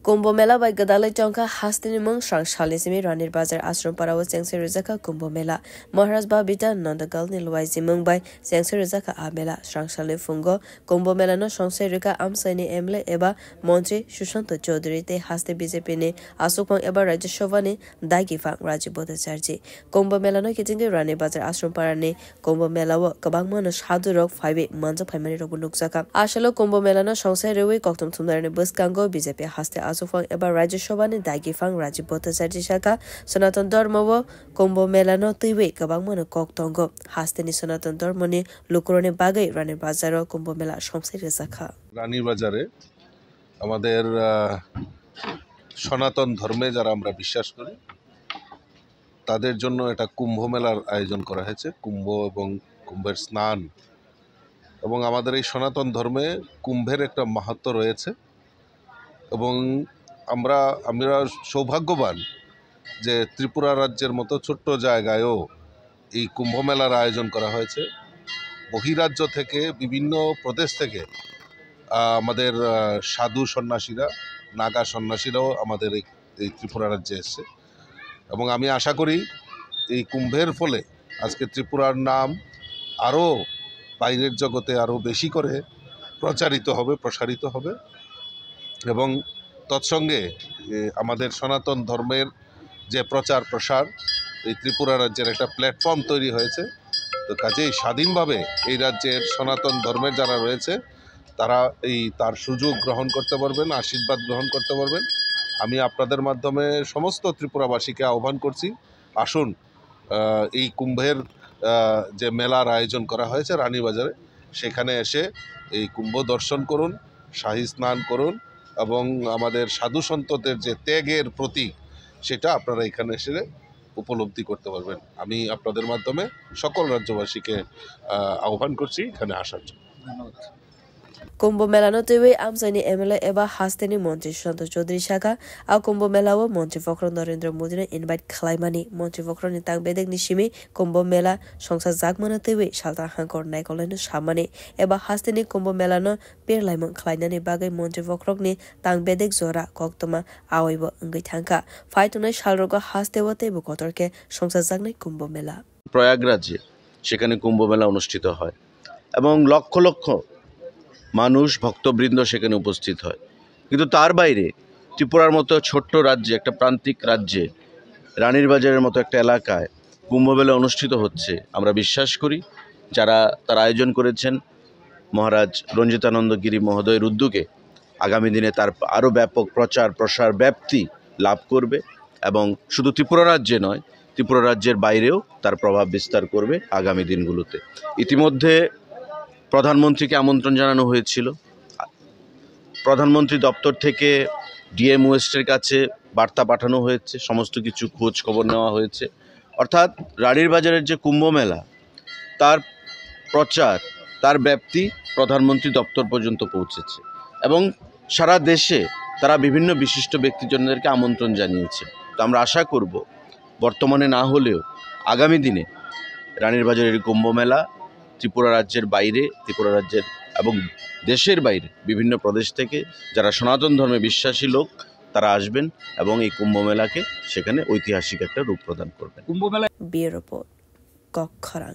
কুম্ভ মেলা বাই গদালাই টংকা হাস্তিনি মং সাং শালিসিমি রানীর বাজার আশ্রম পাড়াও চেংসে রেজাকা কুম্ভ মেলা মহারাজ বাবিটা নন্দগাল নিলওয়াই জিমং বাই চেংসে রেজাকা আ মেলা সাং শালি ফুঙ্গ কুম্ভ মেলানো সংসে রেখা আমসাইনি এমএলএ এবা মন্ত্রী সুশান্ত চৌধুরী তে হাস্তে বিজেপি নে আসুকং এবা রাজ্যসভা নে দাইগিফাং রাজীব ভট্টাচার্য কুম্ভ মেলানো কিজিংগে রানীর বাজার আশ্রম পাড়া নে কুম্ভ মেলাও কবাং মানো সাধু রক ফাইবে মানজা ফাইমানি রব নুকজাকা আসলে কুম্ভ মেলানো সংসে রেওই কক্তম থুমদারনে বসকাঙ্গো বিজেপি হাস্তে আসুফাং এবার রাজ্যসভা নে দাইগিফাং রাজীব ভট্টাচার্য শাখা সনাতন ধর্ম কুম্ভ মেলানো তৈবে কবাং মানো কক্তঙ্গ হাস্তেনি সনাতন ধর্মনি লুকুরনে বাগাই রানীর বাজার কুম্ভ মেলা সংসে রেজাখা রানীর বাজারে আমাদের সনাতন ধর্মে যারা আমরা বিশ্বাস করি তাদের জন্য একটা কুম্ভ মেলার আয়োজন করা হয়েছে। কুম্ভ এবং কুম্ভের স্নান এবং আমাদের এই সনাতন ধর্মে কুম্ভের একটা মাহাত্ম্য রয়েছে এবং আমরা সৌভাগ্যবান যে ত্রিপুরা রাজ্যের মতো ছোট্ট জায়গায়ও এই কুম্ভ মেলার আয়োজন করা হয়েছে। বহিরাজ্য থেকে বিভিন্ন প্রদেশ থেকে আমাদের সাধু সন্ন্যাসীরা নাগা সন্ন্যাসীরাও আমাদের এই ত্রিপুরা রাজ্যে এসছে এবং আমি আশা করি এই কুম্ভের ফলে আজকে ত্রিপুরার নাম আরও বাইরের জগতে আরও বেশি করে প্রসারিত হবে এবং তৎসঙ্গে আমাদের সনাতন ধর্মের যে প্রচার প্রসার এই ত্রিপুরা রাজ্যের একটা প্ল্যাটফর্ম তৈরি হয়েছে। তো কাজেই স্বাধীনভাবে এই রাজ্যের সনাতন ধর্মের যারা রয়েছে তারা তার সুযোগ গ্রহণ করতে পারবেন, আশীর্বাদ গ্রহণ করতে পারবেন। আমি আপনাদের মাধ্যমে সমস্ত ত্রিপুরাবাসীকে আহ্বান করছি, আসুন এই কুম্ভের যে মেলার আয়োজন করা হয়েছে রানীবাজারে সেখানে এসে এই কুম্ভ দর্শন করুন, শাহী স্নান করুন এবং আমাদের সাধু সন্তদের যে ত্যাগের প্রতীক সেটা আপনারা এখানে এসে উপলব্ধি করতে পারবেন। আমি আপনাদের মাধ্যমে সকল রাজ্যবাসীকে আহ্বান করছি এখানে আসার জন্য। ধন্যবাদ। কুম্ভ মেলানো তৈবে আমসাইনি এমএলএ এবা হাস্তেনি মন্ত্রী সুশান্ত চৌধুরী শাখা আর কুম্ভ মেলাও মন্ত্রী ফখর নরেন্দ্র মোদীনে ইনভাইট খালাইমানি মন্ত্রী ফখরনি তাং বেদেক নিশিমি কুম্ভ মেলা সংসার জাগমানো তৈবে সালতা হাঙ্কর নাইকলাইনো সামানি এবা হাস্তেনি কুম্ভ মেলানো পেরলাইমন খালাইনানি বাগৈ মন্ত্রী ফখরনি তাং বেদেক জরা কক্তমা আওয়াইব অঙ্গৈ থাঙ্কা ফাইটনাই সালরগ হাস্তেও তৈবে কতরকে সংসার জাগনাই কুম্ভ মেলা প্রয়াগরাজে সেখানে কুম্ভ মেলা অনুষ্ঠিত হয় এবং লক্ষ লক্ষ মানুষ ভক্তবৃন্দ সেখানে উপস্থিত হয়। কিন্তু তার বাইরে ত্রিপুরার মতো ছোট্ট রাজ্যে, একটা প্রান্তিক রাজ্যে, রানীর বাজারের মতো একটা এলাকায় কুম্ভমেলা অনুষ্ঠিত হচ্ছে। আমরা বিশ্বাস করি যারা তার আয়োজন করেছেন মহারাজ রঞ্জিতানন্দ গিরি মহোদয়ের উদ্যোগে আগামী দিনে তার আরও ব্যাপক প্রচার প্রসার ব্যাপ্তি লাভ করবে এবং শুধু ত্রিপুরা রাজ্যে নয়, ত্রিপুরা রাজ্যের বাইরেও তার প্রভাব বিস্তার করবে আগামী দিনগুলোতে। ইতিমধ্যে প্রধানমন্ত্রীকে আমন্ত্রণ জানানো হয়েছিল। প্রধানমন্ত্রী দপ্তর থেকে ডিএম ওয়েস্টের কাছে বার্তা পাঠানো হয়েছে, সমস্ত কিছু খোঁজ খবর নেওয়া হয়েছে। অর্থাৎ রানীর বাজারের যে কুম্ভ মেলা তার প্রচার, তার ব্যাপ্তি প্রধানমন্ত্রী দপ্তর পর্যন্ত পৌঁছেছে এবং সারা দেশে তারা বিভিন্ন বিশিষ্ট ব্যক্তিজনদেরকে আমন্ত্রণ জানিয়েছে। তো আমরা আশা করব বর্তমানে না হলেও আগামী দিনে রানীর বাজারের কুম্ভ মেলা ত্রিপুরা রাজ্যের বাইরে, ত্রিপুরা রাজ্যের এবং দেশের বাইরে বিভিন্ন প্রদেশ থেকে যারা সনাতন ধর্মে বিশ্বাসী লোক তারা আসবেন এবং এই কুম্ভ মেলাকে সেখানে ঐতিহাসিক একটা রূপ প্রদান করবেন। কুম্ভ মেলা বিয়ের উপর কক্ষরাং।